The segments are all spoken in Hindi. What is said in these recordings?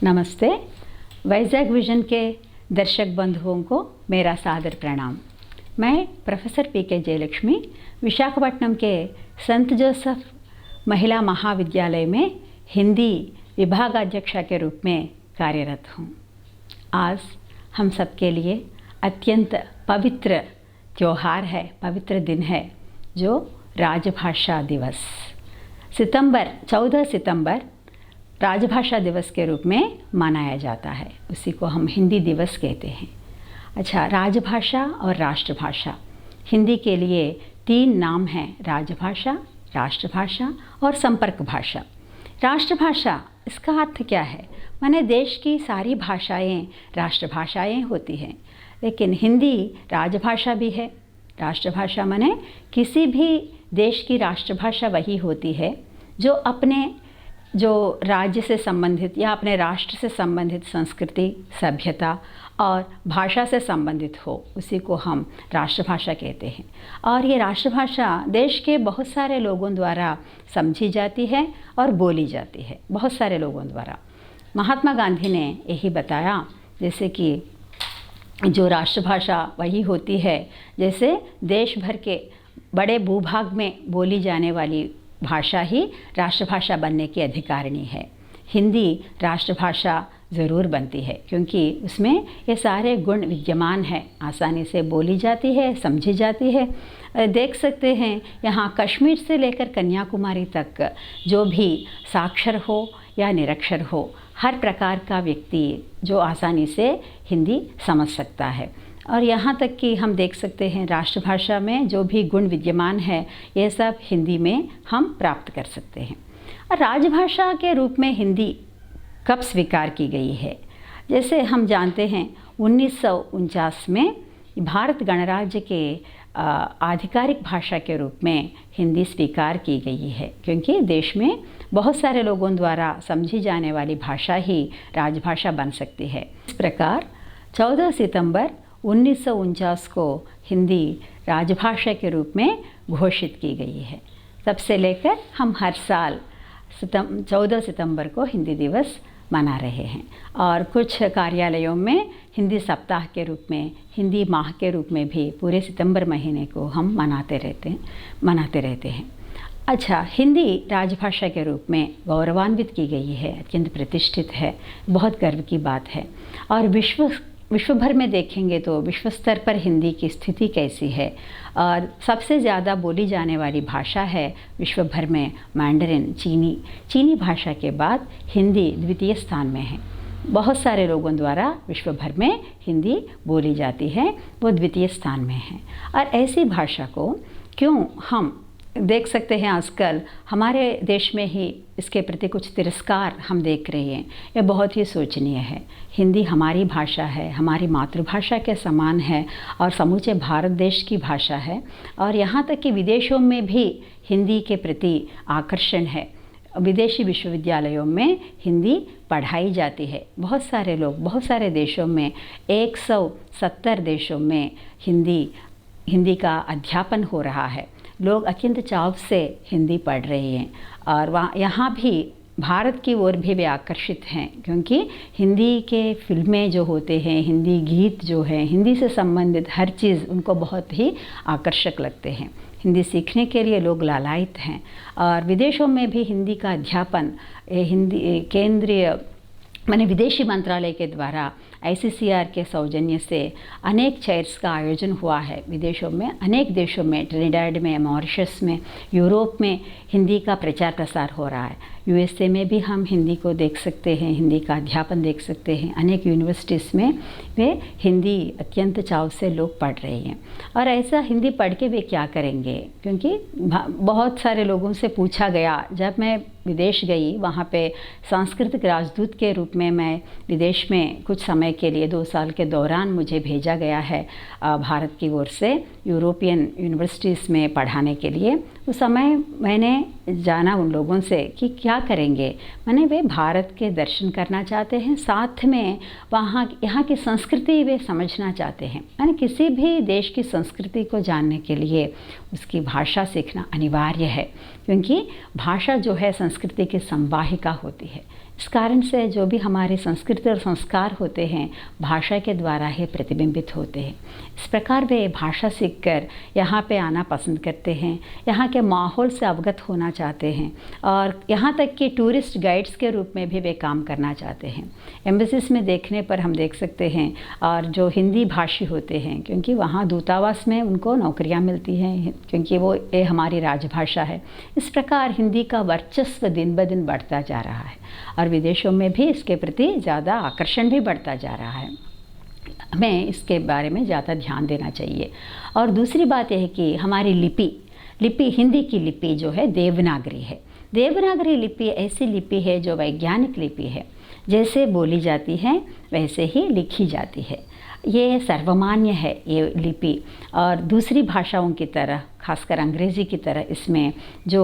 नमस्ते। वैजाग विजन के दर्शक बंधुओं को मेरा सादर प्रणाम। मैं प्रोफेसर पी.के. जयलक्ष्मी विशाखापट्टनम के संत जोसेफ महिला महाविद्यालय में हिंदी विभागाध्यक्षा के रूप में कार्यरत हूँ। आज हम सबके लिए अत्यंत पवित्र त्यौहार है, पवित्र दिन है, जो राजभाषा दिवस 14 सितंबर राजभाषा दिवस के रूप में मनाया जाता है। उसी को हम हिंदी दिवस कहते हैं। अच्छा, राजभाषा और राष्ट्रभाषा, हिंदी के लिए 3 नाम हैं: राजभाषा, राष्ट्रभाषा और संपर्क भाषा। राष्ट्रभाषा, इसका अर्थ क्या है? माने देश की सारी भाषाएं राष्ट्रभाषाएं होती हैं, लेकिन हिंदी राजभाषा भी है। राष्ट्रभाषा माने किसी भी देश की राष्ट्रभाषा वही होती है जो राज्य से संबंधित या अपने राष्ट्र से संबंधित संस्कृति, सभ्यता और भाषा से संबंधित हो, उसी को हम राष्ट्रभाषा कहते हैं। और ये राष्ट्रभाषा देश के बहुत सारे लोगों द्वारा समझी जाती है और बोली जाती है, बहुत सारे लोगों द्वारा। महात्मा गांधी ने यही बताया, जैसे कि जो राष्ट्रभाषा वही होती है जैसे देश भर के बड़े भूभाग में बोली जाने वाली भाषा ही राष्ट्रभाषा बनने की अधिकारिणी है। हिंदी राष्ट्रभाषा ज़रूर बनती है क्योंकि उसमें ये सारे गुण विद्यमान हैं, आसानी से बोली जाती है, समझी जाती है। देख सकते हैं यहाँ कश्मीर से लेकर कन्याकुमारी तक जो भी साक्षर हो या निरक्षर हो, हर प्रकार का व्यक्ति जो आसानी से हिंदी समझ सकता है। और यहाँ तक कि हम देख सकते हैं राष्ट्रभाषा में जो भी गुण विद्यमान है, ये सब हिंदी में हम प्राप्त कर सकते हैं। और राजभाषा के रूप में हिंदी कब स्वीकार की गई है? जैसे हम जानते हैं 1949 में भारत गणराज्य के आधिकारिक भाषा के रूप में हिंदी स्वीकार की गई है, क्योंकि देश में बहुत सारे लोगों द्वारा समझी जाने वाली भाषा ही राजभाषा बन सकती है। इस प्रकार 14 सितंबर 1949 को हिंदी राजभाषा के रूप में घोषित की गई है। तब से लेकर हम हर साल 14 सितंबर को हिंदी दिवस मना रहे हैं। और कुछ कार्यालयों में हिंदी सप्ताह के रूप में, हिंदी माह के रूप में भी पूरे सितंबर महीने को हम मनाते रहते हैं। अच्छा, हिंदी राजभाषा के रूप में गौरवान्वित की गई है, अत्यंत प्रतिष्ठित है, बहुत गर्व की बात है। और विश्व भर में देखेंगे तो विश्व स्तर पर हिंदी की स्थिति कैसी है? और सबसे ज़्यादा बोली जाने वाली भाषा है विश्व भर में मैंडरिन, चीनी भाषा के बाद हिंदी द्वितीय स्थान में है। बहुत सारे लोगों द्वारा विश्व भर में हिंदी बोली जाती है, वो द्वितीय स्थान में है। और ऐसी भाषा को क्यों हम देख सकते हैं आजकल हमारे देश में ही इसके प्रति कुछ तिरस्कार हम देख रहे हैं। यह बहुत ही शोचनीय है। हिंदी हमारी भाषा है, हमारी मातृभाषा के समान है और समूचे भारत देश की भाषा है। और यहाँ तक कि विदेशों में भी हिंदी के प्रति आकर्षण है। विदेशी विश्वविद्यालयों में हिंदी पढ़ाई जाती है। बहुत सारे लोग, बहुत सारे देशों में, 170 देशों में हिंदी का अध्यापन हो रहा है। लोग अत्यंत चाव से हिंदी पढ़ रहे हैं और यहाँ भी भारत की ओर भी वे आकर्षित हैं, क्योंकि हिंदी के फिल्में जो होते हैं, हिंदी गीत जो हैं, हिंदी से संबंधित हर चीज़ उनको बहुत ही आकर्षक लगते हैं। हिंदी सीखने के लिए लोग लालायित हैं। और विदेशों में भी हिंदी का अध्यापन हिंदी केंद्रीय विदेशी मंत्रालय के द्वारा ICCR के सौजन्य से अनेक चेयर्स का आयोजन हुआ है। विदेशों में, अनेक देशों में, ट्रिनिडाड में, मॉरिशस में, यूरोप में हिंदी का प्रचार प्रसार हो रहा है। USA में भी हम हिंदी को देख सकते हैं, हिंदी का अध्यापन देख सकते हैं। अनेक यूनिवर्सिटीज़ में वे हिंदी अत्यंत चाव से लोग पढ़ रहे हैं। और ऐसा हिंदी पढ़ के वे क्या करेंगे? क्योंकि बहुत सारे लोगों से पूछा गया, जब मैं विदेश गई, वहाँ पे सांस्कृतिक राजदूत के रूप में मैं विदेश में कुछ समय के लिए 2 साल के दौरान मुझे भेजा गया है भारत की ओर से यूरोपियन यूनिवर्सिटीज़ में पढ़ाने के लिए। उस समय मैंने जाना उन लोगों से कि क्या करेंगे। मैंने वे भारत के दर्शन करना चाहते हैं, साथ में वहाँ यहाँ की संस्कृति वे समझना चाहते हैं। यानी किसी भी देश की संस्कृति को जानने के लिए उसकी भाषा सीखना अनिवार्य है, क्योंकि भाषा जो है संस्कृति की संवाहिका होती है। इस कारण से जो भी हमारे संस्कृति और संस्कार होते हैं भाषा के द्वारा ही प्रतिबिंबित होते हैं। इस प्रकार वे भाषा सीखकर यहाँ पे आना पसंद करते हैं, यहाँ के माहौल से अवगत होना चाहते हैं और यहाँ तक कि टूरिस्ट गाइड्स के रूप में भी वे काम करना चाहते हैं। एम्बेसीज में देखने पर हम देख सकते हैं और जो हिंदी भाषी होते हैं, क्योंकि वहाँ दूतावास में उनको नौकरियाँ मिलती हैं, क्योंकि वो ये हमारी राजभाषा है। इस प्रकार हिंदी का वर्चस्व दिन ब दिन बढ़ता जा रहा है और विदेशों में भी इसके प्रति ज़्यादा आकर्षण भी बढ़ता जा रहा है। हमें इसके बारे में ज़्यादा ध्यान देना चाहिए। और दूसरी बात यह है कि हमारी लिपि हिंदी की लिपि जो है देवनागरी है। देवनागरी लिपि ऐसी लिपि है जो वैज्ञानिक लिपि है, जैसे बोली जाती है वैसे ही लिखी जाती है। ये सर्वमान्य है ये लिपि और दूसरी भाषाओं की तरह, खासकर अंग्रेज़ी की तरह इसमें जो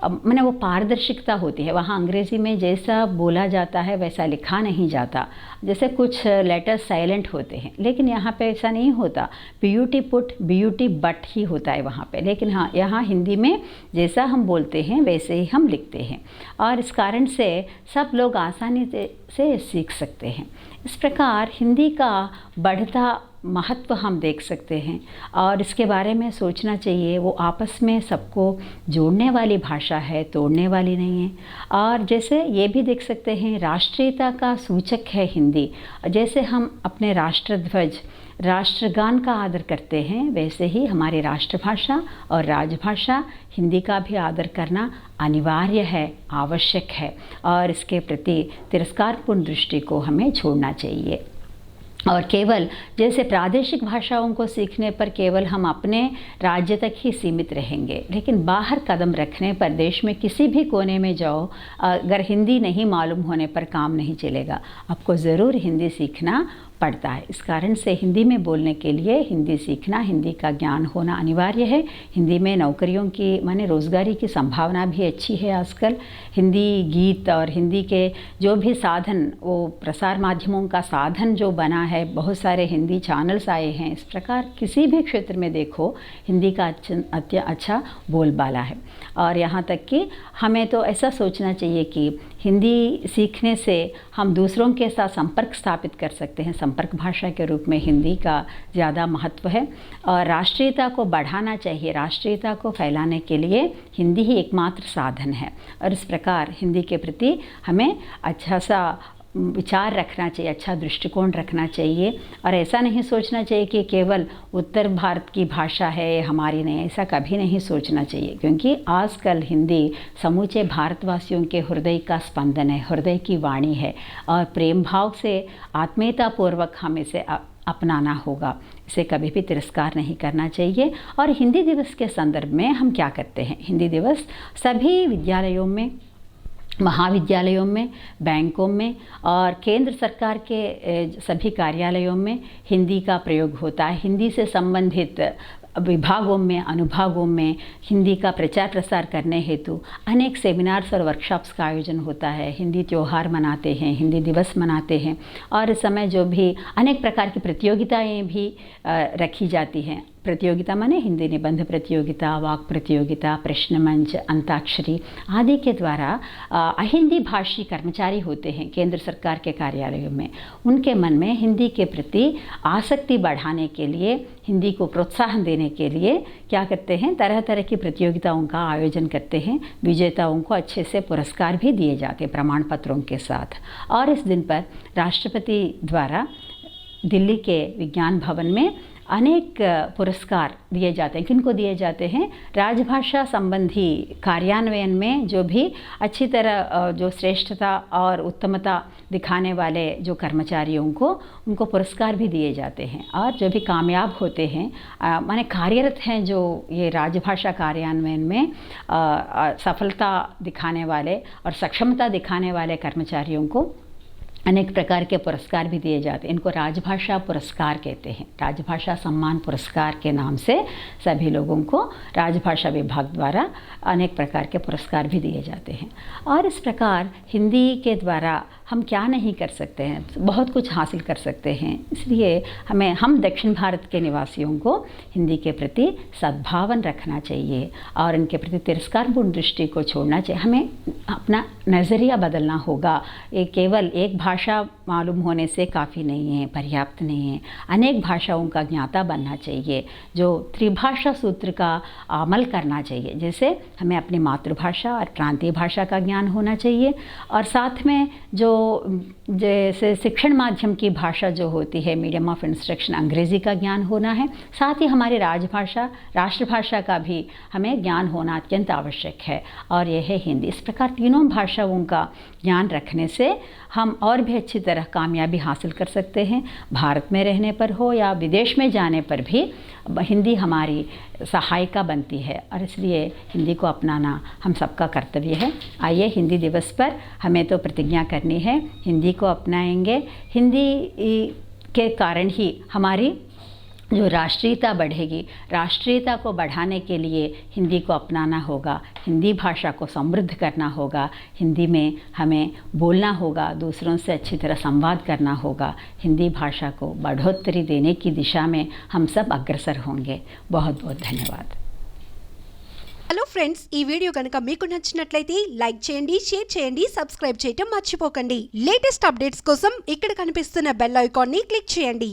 माने वो पारदर्शिकता होती है। वहाँ अंग्रेज़ी में जैसा बोला जाता है वैसा लिखा नहीं जाता, जैसे कुछ लेटर्स साइलेंट होते हैं, लेकिन यहाँ पे ऐसा नहीं होता। BUT put BUT but he होता है वहाँ पे। लेकिन हाँ, यहाँ हिंदी में जैसा हम बोलते हैं वैसे ही हम लिखते हैं और इस कारण से सब लोग आसानी से सीख सकते हैं। इस प्रकार हिंदी का बढ़ता महत्व हम देख सकते हैं और इसके बारे में सोचना चाहिए। वो आपस में सबको जोड़ने वाली भाषा है, तोड़ने वाली नहीं है। और जैसे ये भी देख सकते हैं राष्ट्रीयता का सूचक है हिंदी। जैसे हम अपने राष्ट्रध्वज, राष्ट्रगान का आदर करते हैं, वैसे ही हमारी राष्ट्रभाषा और राजभाषा हिंदी का भी आदर करना अनिवार्य है, आवश्यक है और इसके प्रति तिरस्कारपूर्ण दृष्टि को हमें छोड़ना चाहिए। और केवल जैसे प्रादेशिक भाषाओं को सीखने पर केवल हम अपने राज्य तक ही सीमित रहेंगे, लेकिन बाहर कदम रखने पर देश में किसी भी कोने में जाओ, अगर हिंदी नहीं मालूम होने पर काम नहीं चलेगा। आपको ज़रूर हिंदी सीखना पड़ता है। इस कारण से हिंदी में बोलने के लिए हिंदी सीखना, हिंदी का ज्ञान होना अनिवार्य है। हिंदी में नौकरियों की माने रोज़गारी की संभावना भी अच्छी है आजकल। हिंदी गीत और हिंदी के जो भी साधन, वो प्रसार माध्यमों का साधन जो बना है, बहुत सारे हिंदी चैनल्स आए हैं। इस प्रकार किसी भी क्षेत्र में देखो हिंदी का अच्छा बोलबाला है। और यहाँ तक कि हमें तो ऐसा सोचना चाहिए कि हिंदी सीखने से हम दूसरों के साथ संपर्क स्थापित कर सकते हैं। संपर्क भाषा के रूप में हिंदी का ज़्यादा महत्व है और राष्ट्रीयता को बढ़ाना चाहिए। राष्ट्रीयता को फैलाने के लिए हिंदी ही एकमात्र साधन है और इस प्रकार हिंदी के प्रति हमें अच्छा सा विचार रखना चाहिए, अच्छा दृष्टिकोण रखना चाहिए और ऐसा नहीं सोचना चाहिए कि केवल उत्तर भारत की भाषा है, हमारी नहीं। ऐसा कभी नहीं सोचना चाहिए, क्योंकि आजकल हिंदी समूचे भारतवासियों के हृदय का स्पंदन है, हृदय की वाणी है और प्रेम भाव से आत्मीयतापूर्वक हम इसे अपनाना होगा। इसे कभी भी तिरस्कार नहीं करना चाहिए। और हिंदी दिवस के संदर्भ में हम क्या करते हैं? हिंदी दिवस सभी विद्यालयों में, महाविद्यालयों में, बैंकों में और केंद्र सरकार के सभी कार्यालयों में हिंदी का प्रयोग होता है। हिंदी से संबंधित विभागों में, अनुभागों में हिंदी का प्रचार प्रसार करने हेतु अनेक सेमिनार्स और वर्कशॉप्स का आयोजन होता है। हिंदी त्यौहार मनाते हैं, हिंदी दिवस मनाते हैं और इस समय जो भी अनेक प्रकार की प्रतियोगिताएं भी रखी जाती हैं। प्रतियोगिता माने हिंदी निबंध प्रतियोगिता, वाक प्रतियोगिता, प्रश्न मंच, अंताक्षरी आदि के द्वारा अहिंदी भाषी कर्मचारी होते हैं केंद्र सरकार के कार्यालयों में, उनके मन में हिंदी के प्रति आसक्ति बढ़ाने के लिए, हिंदी को प्रोत्साहन देने के लिए क्या करते हैं? तरह तरह की प्रतियोगिताओं का आयोजन करते हैं। विजेताओं को अच्छे से पुरस्कार भी दिए जाते हैं प्रमाण पत्रों के साथ। और इस दिन पर राष्ट्रपति द्वारा दिल्ली के विज्ञान भवन में अनेक पुरस्कार दिए जाते हैं। किनको दिए जाते हैं? राजभाषा संबंधी कार्यान्वयन में जो भी अच्छी तरह जो श्रेष्ठता और उत्तमता दिखाने वाले जो कर्मचारियों को, उनको पुरस्कार भी दिए जाते हैं। और जो भी कामयाब होते हैं, माने कार्यरत हैं, जो ये राजभाषा कार्यान्वयन में सफलता दिखाने वाले और सक्षमता दिखाने वाले कर्मचारियों को अनेक प्रकार के पुरस्कार भी दिए जाते हैं। इनको राजभाषा पुरस्कार कहते हैं। राजभाषा सम्मान पुरस्कार के नाम से सभी लोगों को राजभाषा विभाग द्वारा अनेक प्रकार के पुरस्कार भी दिए जाते हैं। और इस प्रकार हिंदी के द्वारा हम क्या नहीं कर सकते हैं, बहुत कुछ हासिल कर सकते हैं। इसलिए हम दक्षिण भारत के निवासियों को हिंदी के प्रति सद्भावन रखना चाहिए और इनके प्रति तिरस्कारपूर्ण दृष्टि को छोड़ना चाहिए। हमें अपना नज़रिया बदलना होगा। ये केवल एक भाषा मालूम होने से काफ़ी नहीं है, पर्याप्त नहीं है। अनेक भाषाओं का ज्ञाता बनना चाहिए, जो त्रिभाषा सूत्र का अमल करना चाहिए। जैसे हमें अपनी मातृभाषा और प्रांतीय भाषा का ज्ञान होना चाहिए और साथ में जो जैसे शिक्षण माध्यम की भाषा जो होती है, मीडियम ऑफ इंस्ट्रक्शन, अंग्रेज़ी का ज्ञान होना है। साथ ही हमारी राजभाषा, राष्ट्रभाषा का भी हमें ज्ञान होना अत्यंत आवश्यक है और यह है हिंदी। इस प्रकार तीनों भाषाओं का ज्ञान रखने से हम और भी अच्छी तरह कामयाबी हासिल कर सकते हैं। भारत में रहने पर हो या विदेश में जाने पर भी हिंदी हमारी सहायिका बनती है और इसलिए हिंदी को अपनाना हम सबका कर्तव्य है। आइए हिंदी दिवस पर हमें तो प्रतिज्ञा करनी है, हिंदी को अपनाएंगे। हिंदी के कारण ही हमारी जो राष्ट्रीयता बढ़ेगी। राष्ट्रीयता को बढ़ाने के लिए हिंदी को अपनाना होगा, हिंदी भाषा को समृद्ध करना होगा, हिंदी में हमें बोलना होगा, दूसरों से अच्छी तरह संवाद करना होगा। हिंदी भाषा को बढ़ोतरी देने की दिशा में हम सब अग्रसर होंगे। बहुत बहुत धन्यवाद। హలో ఫ్రెండ్స్, ఈ వీడియో కనుక మీకు నచ్చినట్లయితే లైక్ చేయండి, షేర్ చేయండి, సబ్స్క్రైబ్ చేయటం మర్చిపోకండి. లేటెస్ట్ అప్డేట్స్ కోసం ఇక్కడ కనిపిస్తున్న బెల్ ఐకాన్ని క్లిక్ చేయండి.